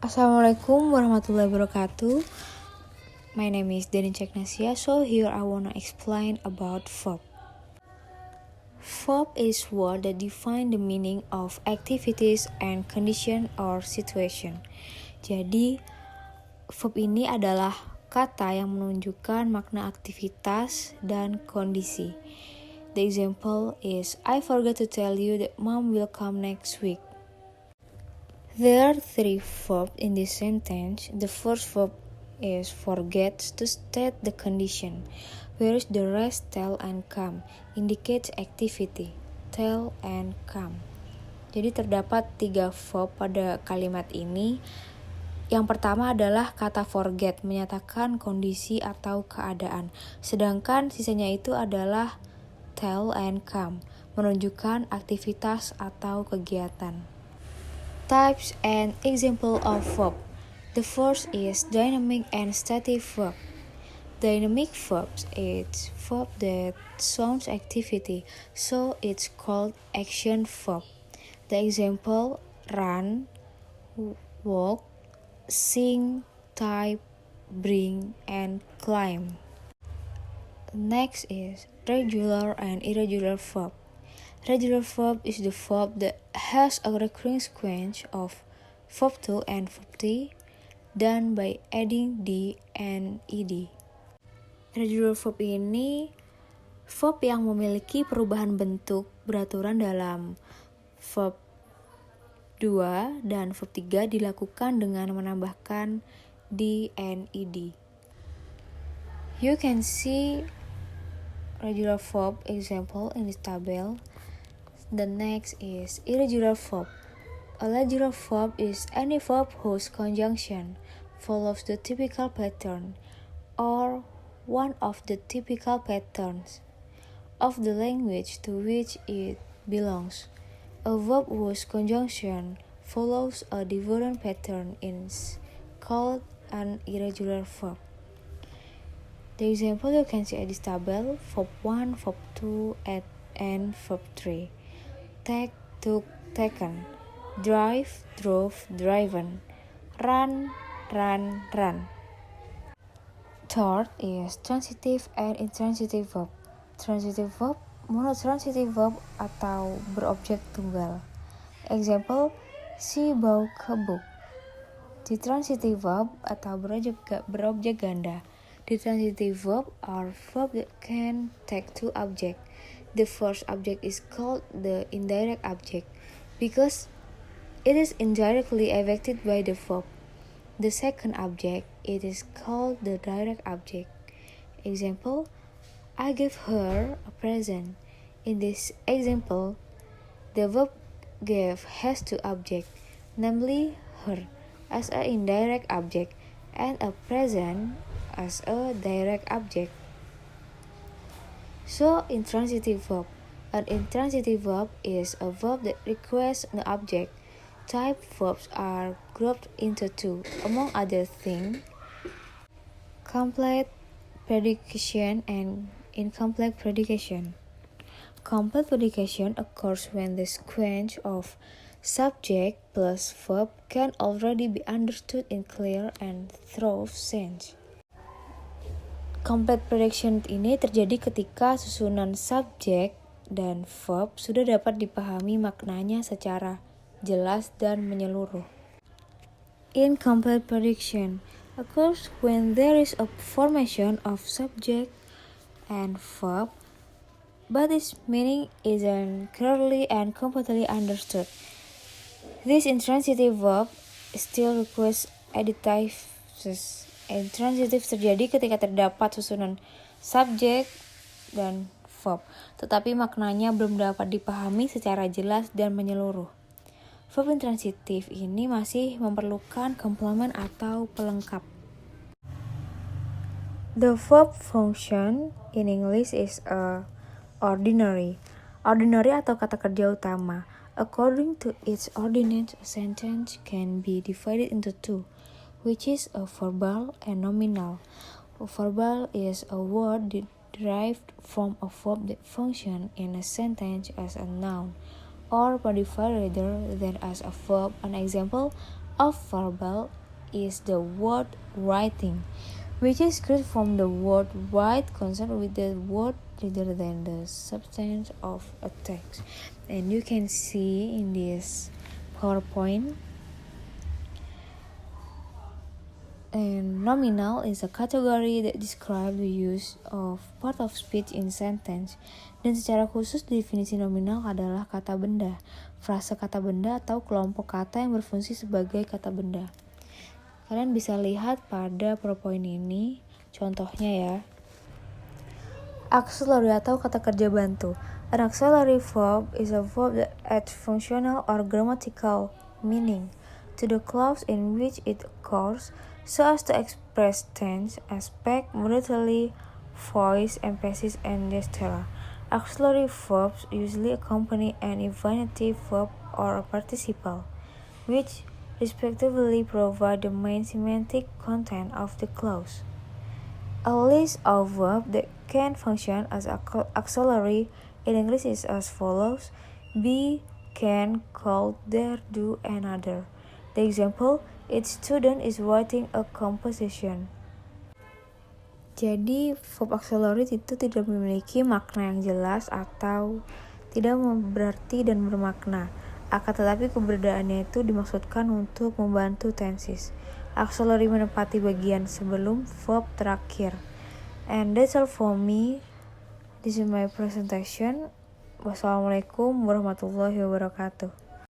Assalamualaikum warahmatullahi wabarakatuh. My name is Deni Ceknasia. So here I wanna explain about verb. Verb is word that define the meaning of activities and condition or situation. Jadi verb ini adalah kata yang menunjukkan makna aktivitas dan kondisi. The example is, I forgot to tell you that mom will come next week. There are three verbs in this sentence. The first verb is forget to state the condition, whereas the rest tell and come indicates activity. Tell and come. Jadi terdapat 3 verb pada kalimat ini. Yang pertama adalah kata forget, menyatakan kondisi atau keadaan. Sedangkan sisanya itu adalah tell and come, menunjukkan aktivitas atau kegiatan. Types and example of verb. The first is dynamic and static verb. Dynamic verbs is verb that shows activity, so it's called action verb. The example, run, walk, sing, type, bring, and climb. Next is regular and irregular verb. Regular verb is the verb that has a recurring sequence of verb to and verb to done by adding d and ed. Regular verb ini verb yang memiliki perubahan bentuk beraturan dalam verb 2 dan verb 3 dilakukan dengan menambahkan d and ed. You can see regular verb example in this table. The next is irregular verb. A irregular verb is any verb whose conjunction follows the typical pattern or one of the typical patterns of the language to which it belongs. A verb whose conjunction follows a different pattern is called an irregular verb. The example you can see at this table, verb 1, verb 2, and verb 3. Take, took, taken. Drive, drove, driven. Run, ran, run. Third is transitive and intransitive verb. Transitive verb, monotransitive verb atau berobjek tunggal. Example, she bought a book. The transitive verb atau berobjek ganda. The transitive verb are verb that can take 2 objects. The first object is called the indirect object because it is indirectly affected by the verb. The second object, it is called the direct object. Example, I gave her a present. In this example, the verb gave has 2 objects, namely her as an indirect object and a present as a direct object. So, intransitive verb. An intransitive verb is a verb that requires an object. Type verbs are grouped into 2, among other things, complete predication and incomplete predication. Complete predication occurs when the sequence of subject plus verb can already be understood in clear and thorough sense. Complete prediction ini terjadi ketika susunan subjek dan verb sudah dapat dipahami maknanya secara jelas dan menyeluruh. Incomplete prediction occurs when there is a formation of subject and verb, but its meaning isn't clearly and completely understood. This intransitive verb still requires additives. Intransitif terjadi ketika terdapat susunan subjek dan verb, tetapi maknanya belum dapat dipahami secara jelas dan menyeluruh. Verb intransitif ini masih memerlukan komplement atau pelengkap. The verb function in English is ordinary. Ordinary atau kata kerja utama. According to its ordinate, a sentence can be divided into 2. Which is a verbal and nominal. A verbal is a word derived from a verb that functions in a sentence as a noun or modified rather than as a verb. An example, of verbal is the word writing, which is created from the word write concerned with the word rather than the substance of a text. And you can see in this PowerPoint, and nominal is a category that describes the use of part of speech in sentence. Dan secara khusus definisi nominal adalah kata benda, frase kata benda atau kelompok kata yang berfungsi sebagai kata benda. Kalian bisa lihat pada PowerPoint ini, contohnya ya. Auxiliary atau kata kerja bantu. An auxiliary verb is a verb that adds functional or grammatical meaning to the clause in which it occurs, so as to express tense, aspect, modality, voice, emphasis, and etc. Auxiliary verbs usually accompany an infinitive verb or a participle, which respectively provide the main semantic content of the clause. A list of verbs that can function as auxiliary in English is as follows: be, can, could, dare, do, and other. The example, each student is writing a composition. Jadi, verb auxiliary itu tidak memiliki makna yang jelas atau tidak berarti dan bermakna. Akan tetapi keberadaannya itu dimaksudkan untuk membantu tenses. Auxiliary menempati bagian sebelum verb terakhir. And that's all for me. This is my presentation. Wassalamualaikum warahmatullahi wabarakatuh.